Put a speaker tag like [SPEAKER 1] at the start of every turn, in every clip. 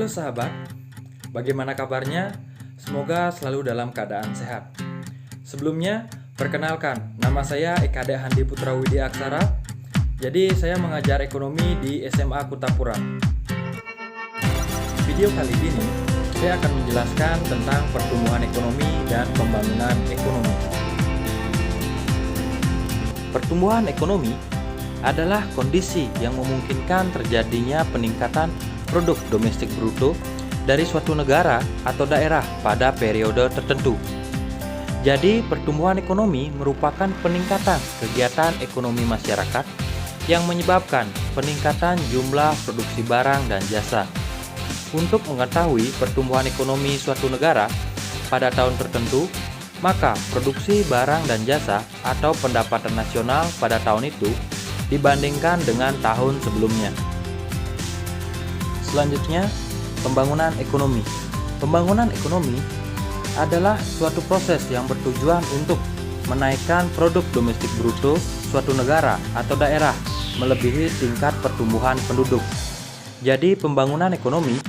[SPEAKER 1] Halo sahabat, bagaimana kabarnya? Semoga selalu dalam keadaan sehat. Sebelumnya, perkenalkan, nama saya Ekade Handi Putra Widi Aksara. Jadi, saya mengajar ekonomi di SMA Kutapura. Video kali ini, saya akan menjelaskan tentang pertumbuhan ekonomi dan pembangunan ekonomi. Pertumbuhan ekonomi adalah kondisi yang memungkinkan terjadinya peningkatan produk domestik bruto dari suatu negara atau daerah pada periode tertentu. Jadi, pertumbuhan ekonomi merupakan peningkatan kegiatan ekonomi masyarakat yang menyebabkan peningkatan jumlah produksi barang dan jasa. Untuk mengetahui pertumbuhan ekonomi suatu negara pada tahun tertentu, maka produksi barang dan jasa atau pendapatan nasional pada tahun itu dibandingkan dengan tahun sebelumnya. Selanjutnya, pembangunan ekonomi. Pembangunan ekonomi adalah suatu proses yang bertujuan untuk menaikkan produk domestik bruto suatu negara atau daerah melebihi tingkat pertumbuhan penduduk. Jadi, pembangunan ekonomi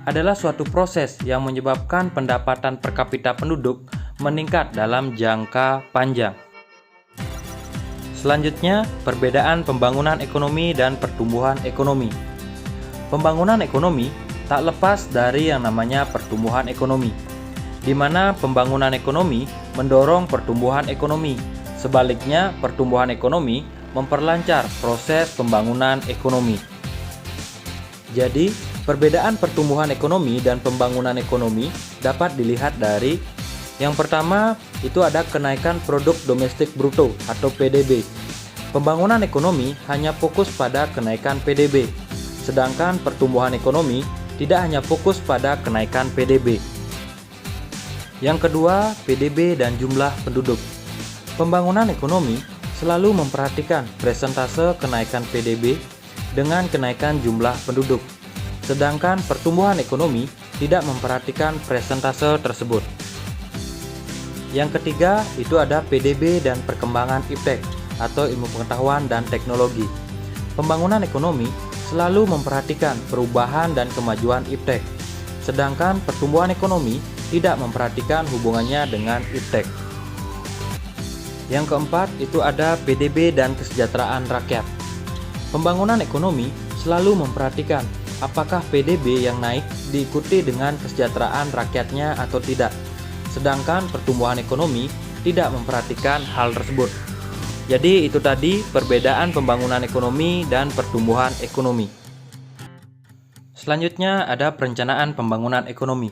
[SPEAKER 1] adalah suatu proses yang menyebabkan pendapatan per kapita penduduk meningkat dalam jangka panjang. Selanjutnya, perbedaan pembangunan ekonomi dan pertumbuhan ekonomi. Pembangunan ekonomi tak lepas dari yang namanya pertumbuhan ekonomi, di mana pembangunan ekonomi mendorong pertumbuhan ekonomi. Sebaliknya, pertumbuhan ekonomi memperlancar proses pembangunan ekonomi. Jadi, perbedaan pertumbuhan ekonomi dan pembangunan ekonomi dapat dilihat dari yang pertama, itu ada kenaikan produk domestik bruto atau PDB. Pembangunan ekonomi hanya fokus pada kenaikan PDB. Sedangkan pertumbuhan ekonomi tidak hanya fokus pada kenaikan PDB. Yang kedua, PDB dan jumlah penduduk. Pembangunan ekonomi selalu memperhatikan persentase kenaikan PDB dengan kenaikan jumlah penduduk. Sedangkan pertumbuhan ekonomi tidak memperhatikan persentase tersebut. Yang ketiga, itu ada PDB dan perkembangan iptek atau ilmu pengetahuan dan teknologi. Pembangunan ekonomi selalu memperhatikan perubahan dan kemajuan iptek, sedangkan pertumbuhan ekonomi tidak memperhatikan hubungannya dengan iptek. Yang keempat, itu ada PDB dan kesejahteraan rakyat. Pembangunan ekonomi selalu memperhatikan apakah PDB yang naik diikuti dengan kesejahteraan rakyatnya atau tidak, sedangkan pertumbuhan ekonomi tidak memperhatikan hal tersebut. Jadi itu tadi perbedaan pembangunan ekonomi dan pertumbuhan ekonomi. Selanjutnya ada perencanaan pembangunan ekonomi.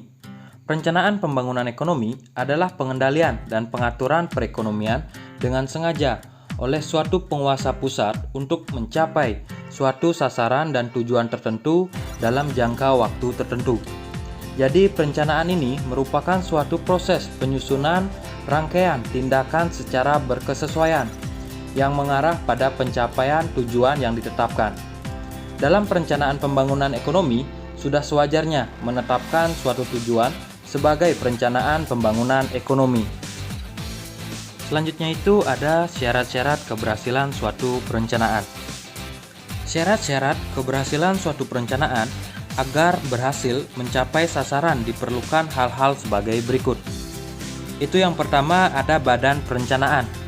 [SPEAKER 1] Perencanaan pembangunan ekonomi adalah pengendalian dan pengaturan perekonomian dengan sengaja oleh suatu penguasa pusat untuk mencapai suatu sasaran dan tujuan tertentu dalam jangka waktu tertentu. Jadi perencanaan ini merupakan suatu proses penyusunan rangkaian tindakan secara berkesesuaian yang mengarah pada pencapaian tujuan yang ditetapkan. Dalam perencanaan pembangunan ekonomi, sudah sewajarnya menetapkan suatu tujuan sebagai perencanaan pembangunan ekonomi. Selanjutnya itu ada syarat-syarat keberhasilan suatu perencanaan. Syarat-syarat keberhasilan suatu perencanaan agar berhasil mencapai sasaran diperlukan hal-hal sebagai berikut. Itu yang pertama ada badan perencanaan.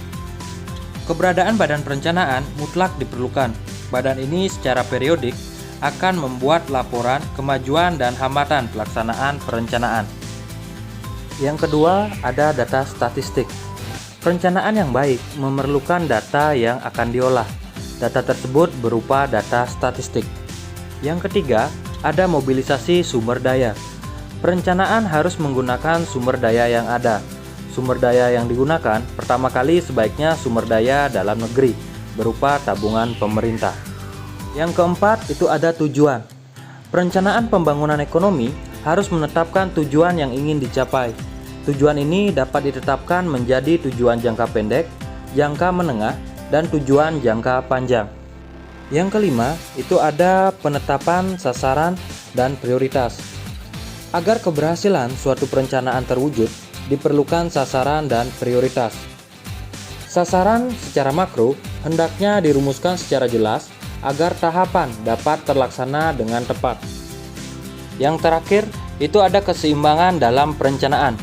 [SPEAKER 1] Keberadaan badan perencanaan mutlak diperlukan. Badan ini secara periodik akan membuat laporan kemajuan dan hambatan pelaksanaan perencanaan. Yang kedua, ada data statistik. Perencanaan yang baik memerlukan data yang akan diolah. Data tersebut berupa data statistik. Yang ketiga, ada mobilisasi sumber daya. Perencanaan harus menggunakan sumber daya yang ada. Sumber daya yang digunakan pertama kali sebaiknya sumber daya dalam negeri berupa tabungan pemerintah. Yang keempat, itu ada tujuan. Perencanaan pembangunan ekonomi harus menetapkan tujuan yang ingin dicapai. Tujuan ini dapat ditetapkan menjadi tujuan jangka pendek, jangka menengah, dan tujuan jangka panjang. Yang kelima, itu ada penetapan sasaran dan prioritas. Agar keberhasilan suatu perencanaan terwujud, diperlukan sasaran dan prioritas. Sasaran secara makro hendaknya dirumuskan secara jelas agar tahapan dapat terlaksana dengan tepat. Yang terakhir, itu ada keseimbangan dalam perencanaan.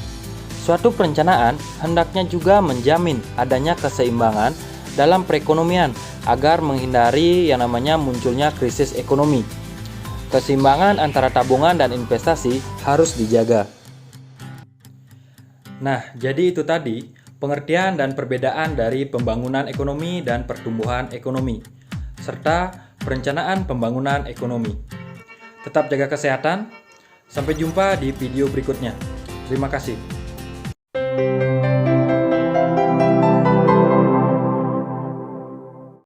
[SPEAKER 1] Suatu perencanaan hendaknya juga menjamin adanya keseimbangan dalam perekonomian agar menghindari yang namanya munculnya krisis ekonomi. Keseimbangan antara tabungan dan investasi harus dijaga. Nah, jadi itu tadi pengertian dan perbedaan dari pembangunan ekonomi dan pertumbuhan ekonomi, serta perencanaan pembangunan ekonomi. Tetap jaga kesehatan. Sampai jumpa di video berikutnya. Terima kasih.